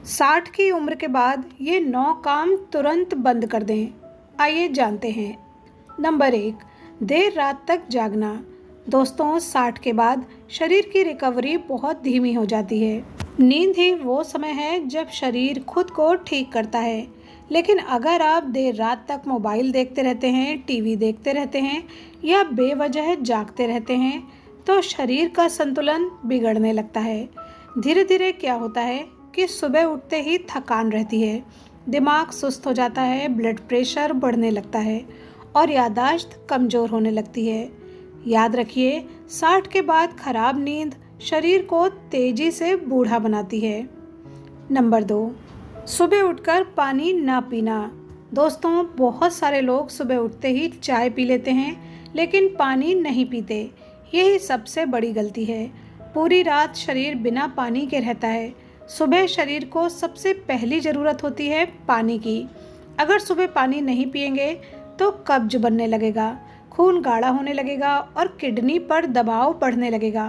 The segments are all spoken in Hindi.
60 की उम्र के बाद ये 9 काम तुरंत बंद कर दें। आइए जानते हैं। नंबर 1, देर रात तक जागना। दोस्तों, 60 के बाद शरीर की रिकवरी बहुत धीमी हो जाती है। नींद ही वो समय है जब शरीर खुद को ठीक करता है। लेकिन अगर आप देर रात तक मोबाइल देखते रहते हैं, टीवी देखते रहते हैं या बेवजह जागते रहते हैं, तो शरीर का संतुलन बिगड़ने लगता है। धीरे धीरे क्या होता है कि सुबह उठते ही थकान रहती है, दिमाग सुस्त हो जाता है, ब्लड प्रेशर बढ़ने लगता है और याददाश्त कमज़ोर होने लगती है। याद रखिए, 60 के बाद खराब नींद शरीर को तेजी से बूढ़ा बनाती है। नंबर 2, सुबह उठकर पानी ना पीना। दोस्तों, बहुत सारे लोग सुबह उठते ही चाय पी लेते हैं, लेकिन पानी नहीं पीते। यही सबसे बड़ी गलती है। पूरी रात शरीर बिना पानी के रहता है। सुबह शरीर को सबसे पहली ज़रूरत होती है पानी की। अगर सुबह पानी नहीं पिएंगे तो कब्ज बनने लगेगा, खून गाढ़ा होने लगेगा और किडनी पर दबाव बढ़ने लगेगा।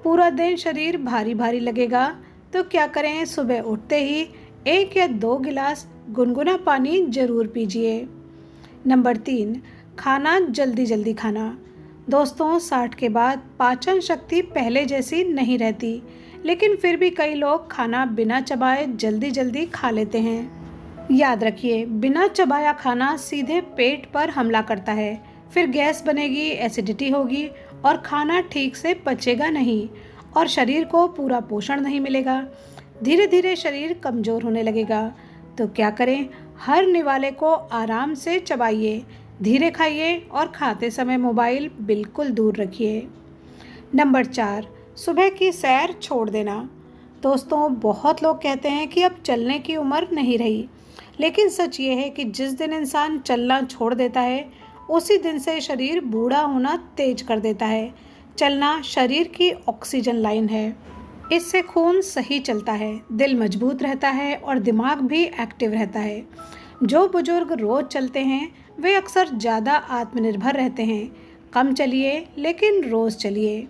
पूरा दिन शरीर भारी भारी लगेगा। तो क्या करें, सुबह उठते ही 1 या 2 गिलास गुनगुना पानी जरूर पीजिए। नंबर 3, खाना जल्दी जल्दी खाना। दोस्तों, 60 के बाद पाचन शक्ति पहले जैसी नहीं रहती, लेकिन फिर भी कई लोग खाना बिना चबाए जल्दी जल्दी खा लेते हैं। याद रखिए, बिना चबाया खाना सीधे पेट पर हमला करता है। फिर गैस बनेगी, एसिडिटी होगी और खाना ठीक से पचेगा नहीं और शरीर को पूरा पोषण नहीं मिलेगा। धीरे धीरे शरीर कमज़ोर होने लगेगा। तो क्या करें, हर निवाले को आराम से चबाइए, धीरे खाइए और खाते समय मोबाइल बिल्कुल दूर रखिए। नंबर 4, सुबह की सैर छोड़ देना। दोस्तों, बहुत लोग कहते हैं कि अब चलने की उम्र नहीं रही, लेकिन सच ये है कि जिस दिन इंसान चलना छोड़ देता है, उसी दिन से शरीर बूढ़ा होना तेज कर देता है। चलना शरीर की ऑक्सीजन लाइन है। इससे खून सही चलता है, दिल मजबूत रहता है और दिमाग भी एक्टिव रहता है। जो बुजुर्ग रोज चलते हैं वे अक्सर ज़्यादा आत्मनिर्भर रहते हैं। कम चलिए, लेकिन रोज़ चलिए।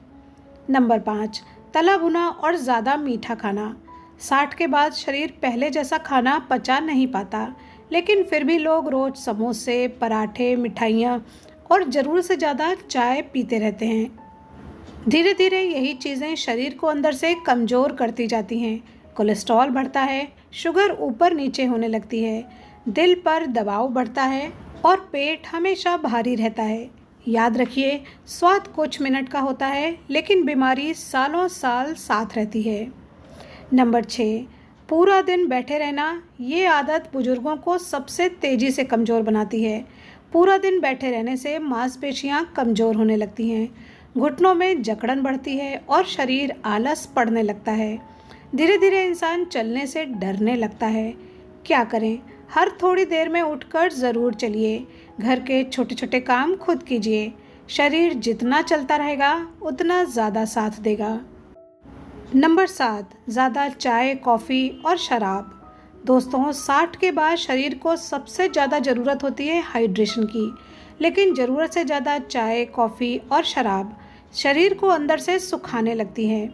नंबर 5, तला भुना और ज़्यादा मीठा खाना। 60 के बाद शरीर पहले जैसा खाना पचा नहीं पाता, लेकिन फिर भी लोग रोज़ समोसे, पराठे, मिठाइयाँ और ज़रूरत से ज़्यादा चाय पीते रहते हैं। धीरे धीरे यही चीज़ें शरीर को अंदर से कमज़ोर करती जाती हैं। कोलेस्ट्रॉल बढ़ता है, शुगर ऊपर नीचे होने लगती है, दिल पर दबाव बढ़ता है और पेट हमेशा भारी रहता है। याद रखिए, स्वाद कुछ मिनट का होता है, लेकिन बीमारी सालों साल साथ रहती है। नंबर 6, पूरा दिन बैठे रहना। ये आदत बुजुर्गों को सबसे तेज़ी से कमज़ोर बनाती है। पूरा दिन बैठे रहने से मांसपेशियां कमज़ोर होने लगती हैं, घुटनों में जकड़न बढ़ती है और शरीर आलस पड़ने लगता है। धीरे धीरे इंसान चलने से डरने लगता है। क्या करें, हर थोड़ी देर में उठकर ज़रूर चलिए। घर के छोटे छोटे काम खुद कीजिए। शरीर जितना चलता रहेगा उतना ज़्यादा साथ देगा। नंबर 7, ज़्यादा चाय, कॉफ़ी और शराब। दोस्तों, 60 के बाद शरीर को सबसे ज़्यादा ज़रूरत होती है हाइड्रेशन की, लेकिन ज़रूरत से ज़्यादा चाय, कॉफ़ी और शराब शरीर को अंदर से सुखाने लगती है।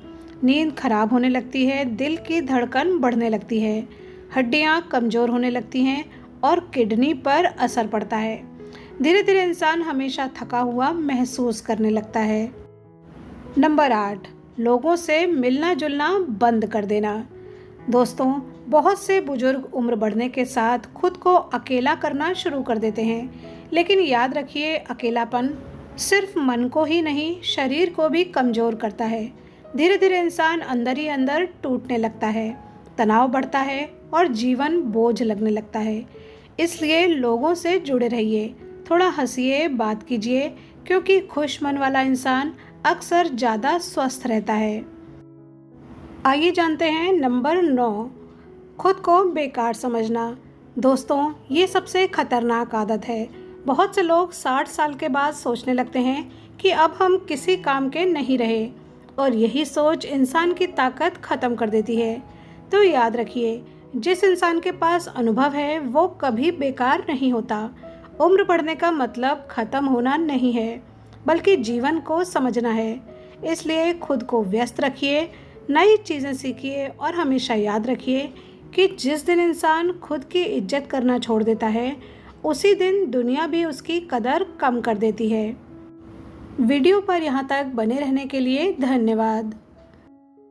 नींद खराब होने लगती है, दिल की धड़कन बढ़ने लगती है, हड्डियाँ कमज़ोर होने लगती हैं और किडनी पर असर पड़ता है। धीरे धीरे इंसान हमेशा थका हुआ महसूस करने लगता है। नंबर 8, लोगों से मिलना जुलना बंद कर देना। दोस्तों, बहुत से बुजुर्ग उम्र बढ़ने के साथ खुद को अकेला करना शुरू कर देते हैं, लेकिन याद रखिए, अकेलापन सिर्फ मन को ही नहीं, शरीर को भी कमज़ोर करता है। धीरे धीरे इंसान अंदर ही अंदर टूटने लगता है, तनाव बढ़ता है और जीवन बोझ लगने लगता है। इसलिए लोगों से जुड़े रहिए, थोड़ा हंसिए, बात कीजिए, क्योंकि खुश मन वाला इंसान अक्सर ज़्यादा स्वस्थ रहता है। आइए जानते हैं नंबर 9, खुद को बेकार समझना। दोस्तों, ये सबसे खतरनाक आदत है। बहुत से लोग 60 साल के बाद सोचने लगते हैं कि अब हम किसी काम के नहीं रहे, और यही सोच इंसान की ताकत ख़त्म कर देती है। तो याद रखिए, जिस इंसान के पास अनुभव है वो कभी बेकार नहीं होता। उम्र बढ़ने का मतलब ख़त्म होना नहीं है, बल्कि जीवन को समझना है। इसलिए खुद को व्यस्त रखिए, नई चीज़ें सीखिए और हमेशा याद रखिए कि जिस दिन इंसान खुद की इज्जत करना छोड़ देता है, उसी दिन दुनिया भी उसकी कदर कम कर देती है। वीडियो पर यहाँ तक बने रहने के लिए धन्यवाद।